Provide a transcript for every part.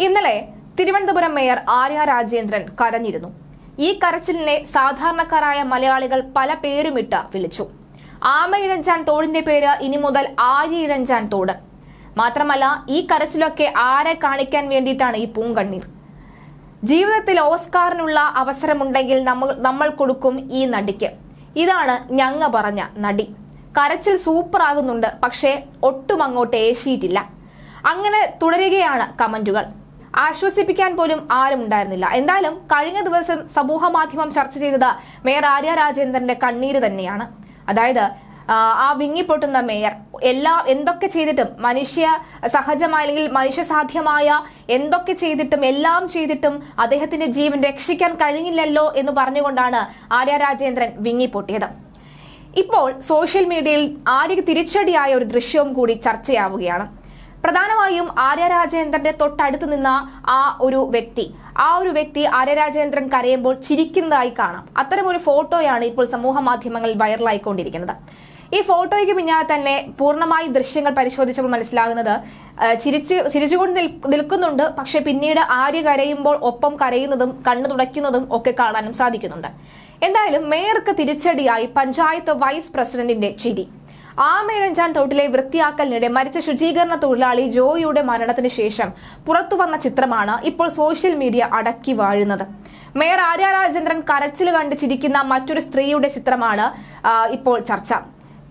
ഇന്നലെ തിരുവനന്തപുരം മേയർ ആര്യ രാജേന്ദ്രൻ കരഞ്ഞിരുന്നു. ഈ കരച്ചിലിനെ സാധാരണക്കാരായ മലയാളികൾ പല പേരുമിട്ട് വിളിച്ചു. ആമയിഴഞ്ചാൻ തോടിന്റെ പേര് ഇനി മുതൽ ആര്യയിഴഞ്ചാൻ തോട്. മാത്രമല്ല, ഈ കരച്ചിലൊക്കെ ആരെ കാണിക്കാൻ വേണ്ടിയിട്ടാണ് ഈ പൂങ്കണ്ണീർ? ജീവിതത്തിൽ ഓസ്കാറിനുള്ള അവസരമുണ്ടെങ്കിൽ നമ്മൾ കൊടുക്കും ഈ നടിക്ക്. ഇതാണ് ഞങ്ങ പറഞ്ഞ നടി. കരച്ചിൽ സൂപ്പർ ആകുന്നുണ്ട്, പക്ഷേ ഒട്ടും അങ്ങോട്ട് ഏശിയിട്ടില്ല. അങ്ങനെ തുടരുകയാണ് കമന്റുകൾ. ആശ്വസിപ്പിക്കാൻ പോലും ആരും ഉണ്ടായിരുന്നില്ല. എന്തായാലും കഴിഞ്ഞ ദിവസം സമൂഹ മാധ്യമം ചർച്ച ചെയ്തത് മേയർ ആര്യ രാജേന്ദ്രന്റെ കണ്ണീര് തന്നെയാണ്. അതായത് ആ വിങ്ങിപ്പൊട്ടുന്ന മേയർ എന്തൊക്കെ ചെയ്തിട്ടും മനുഷ്യ സഹജമായ അല്ലെങ്കിൽ മനുഷ്യസാധ്യമായ എന്തൊക്കെ ചെയ്തിട്ടും എല്ലാം ചെയ്തിട്ടും അദ്ദേഹത്തിന്റെ ജീവൻ രക്ഷിക്കാൻ കഴിഞ്ഞില്ലല്ലോ എന്ന് പറഞ്ഞുകൊണ്ടാണ് ആര്യ രാജേന്ദ്രൻ വിങ്ങിപ്പൊട്ടിയത്. ഇപ്പോൾ സോഷ്യൽ മീഡിയയിൽ ആര്യക്ക് തിരിച്ചടിയായ ഒരു ദൃശ്യവും കൂടി ചർച്ചയാവുകയാണ്. പ്രധാനമായും ആര്യ രാജേന്ദ്രന്റെ തൊട്ടടുത്ത് നിന്ന ആ ഒരു വ്യക്തി ആര്യ രാജേന്ദ്രൻ കരയുമ്പോൾ ചിരിക്കുന്നതായി കാണാം. അത്തരമൊരു ഫോട്ടോയാണ് ഇപ്പോൾ സമൂഹ മാധ്യമങ്ങളിൽ വൈറലായിക്കൊണ്ടിരിക്കുന്നത്. ഈ ഫോട്ടോയ്ക്ക് പിന്നാലെ തന്നെ പൂർണ്ണമായി ദൃശ്യങ്ങൾ പരിശോധിച്ചപ്പോൾ മനസ്സിലാകുന്നത് ചിരിച്ചുകൊണ്ട് നിൽക്കുന്നുണ്ട്. പക്ഷെ പിന്നീട് ആര്യ കരയുമ്പോൾ ഒപ്പം കരയുന്നതും കണ്ണു തുടയ്ക്കുന്നതും ഒക്കെ കാണാനും സാധിക്കുന്നുണ്ട്. എന്തായാലും മേയർക്ക് തിരിച്ചടിയായി പഞ്ചായത്ത് വൈസ് പ്രസിഡന്റിന്റെ ചിരി. ആമയിഴഞ്ചാൻ തോട്ടിലെ വൃത്തിയാക്കലിനിടെ മരിച്ച ശുചീകരണ തൊഴിലാളി ജോയിയുടെ മരണത്തിന് ശേഷം പുറത്തുവന്ന ചിത്രമാണ് ഇപ്പോൾ സോഷ്യൽ മീഡിയ അടക്കി വാഴുന്നത്. മേയർ ആര്യ രാജേന്ദ്രൻ കരച്ചിൽ കണ്ട് ചിരിക്കുന്ന മറ്റൊരു സ്ത്രീയുടെ ചിത്രമാണ് ഇപ്പോൾ ചർച്ച.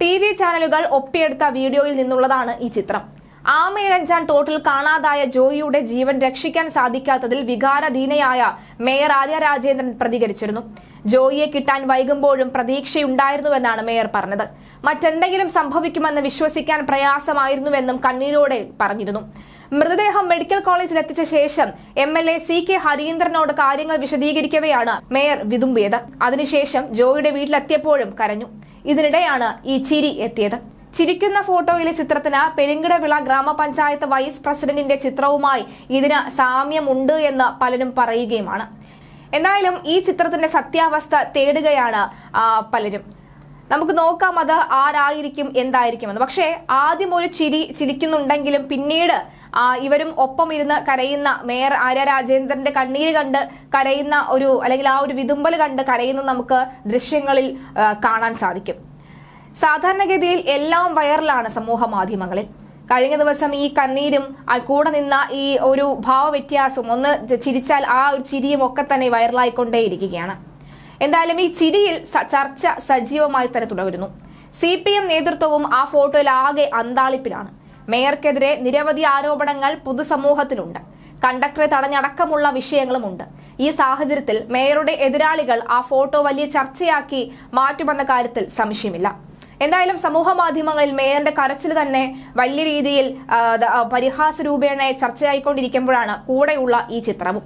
TV ചാനലുകൾ ഒപ്പിയെടുത്ത വീഡിയോയിൽ നിന്നുള്ളതാണ് ഈ ചിത്രം. ആമയിഴഞ്ചാൻ തോട്ടിൽ കാണാതായ ജോയിയുടെ ജീവൻ രക്ഷിക്കാൻ സാധിക്കാത്തതിൽ വികാരധീനയായ മേയർ ആര്യ രാജേന്ദ്രൻ പ്രതികരിച്ചിരുന്നു. ജോയിയെ കിട്ടാൻ വൈകുമ്പോഴും പ്രതീക്ഷയുണ്ടായിരുന്നുവെന്നാണ് മേയർ പറഞ്ഞത്. മറ്റെന്തെങ്കിലും സംഭവിക്കുമെന്ന് വിശ്വസിക്കാൻ പ്രയാസമായിരുന്നുവെന്നും കണ്ണീരോടെ പറഞ്ഞിരുന്നു. മൃതദേഹം മെഡിക്കൽ കോളേജിൽ എത്തിച്ച ശേഷം MLA CK ഹരീന്ദ്രനോട് കാര്യങ്ങൾ വിശദീകരിക്കവെയാണ് മേയർ വിതുമ്പിയത്. അതിനുശേഷം ജോയിയുടെ വീട്ടിലെത്തിയപ്പോഴും കരഞ്ഞു. ഇതിനിടെയാണ് ഈ ചിരി എത്തിയത്. ചിരിക്കുന്ന ഫോട്ടോയിലെ ചിത്രത്തിന് പെരുങ്കിടവിള ഗ്രാമപഞ്ചായത്ത് വൈസ് പ്രസിഡന്റിന്റെ ചിത്രവുമായി ഇതിന് സാമ്യമുണ്ട് എന്ന് പലരും പറയുകയുമാണ്. എന്തായാലും ഈ ചിത്രത്തിന്റെ സത്യാവസ്ഥ തേടുകയാണ് പലരും. നമുക്ക് നോക്കാം അത് ആരായിരിക്കും എന്തായിരിക്കുമെന്ന്. പക്ഷേ ആദ്യം ഒരു ചിരിക്കുന്നുണ്ടെങ്കിലും പിന്നീട് ഇവരും ഒപ്പം ഇരുന്ന് കരയുന്ന മേയർ ആര്യ രാജേന്ദ്രന്റെ കണ്ണീര് കണ്ട് കരയുന്ന അല്ലെങ്കിൽ ആ ഒരു വിതുമ്പൽ കണ്ട് കരയുന്ന നമുക്ക് ദൃശ്യങ്ങളിൽ കാണാൻ സാധിക്കും. സാധാരണഗതിയിൽ എല്ലാം വൈറലാണ് സമൂഹ മാധ്യമങ്ങളിൽ. കഴിഞ്ഞ ദിവസം ഈ കണ്ണീരും കൂടെ നിന്ന ഈ ഒരു ഭാവവ്യത്യാസവും ഒന്ന് ചിരിച്ചാൽ ആ ഒരു ചിരിയും ഒക്കെ തന്നെ വൈറലായിക്കൊണ്ടേയിരിക്കുകയാണ്. എന്തായാലും ഈ ചിരിയിൽ ചർച്ച സജീവമായി തന്നെ തുടരുന്നു. CPM നേതൃത്വവും ആ ഫോട്ടോയിൽ ആകെ അന്താളിപ്പിലാണ്. മേയർക്കെതിരെ നിരവധി ആരോപണങ്ങൾ പൊതുസമൂഹത്തിലുണ്ട്. കണ്ടക്ടറെ തടഞ്ഞടക്കമുള്ള വിഷയങ്ങളുമുണ്ട്. ഈ സാഹചര്യത്തിൽ മേയറുടെ എതിരാളികൾ ആ ഫോട്ടോ വലിയ ചർച്ചയാക്കി മാറ്റുമെന്ന കാര്യത്തിൽ സംശയമില്ല. എന്തായാലും സമൂഹ മാധ്യമങ്ങളിൽ മേയറിന്റെ കരച്ചിൽ തന്നെ വലിയ രീതിയിൽ പരിഹാസ രൂപേണ ചർച്ചയായിക്കൊണ്ടിരിക്കുമ്പോഴാണ് കൂടെയുള്ള ഈ ചിത്രവും.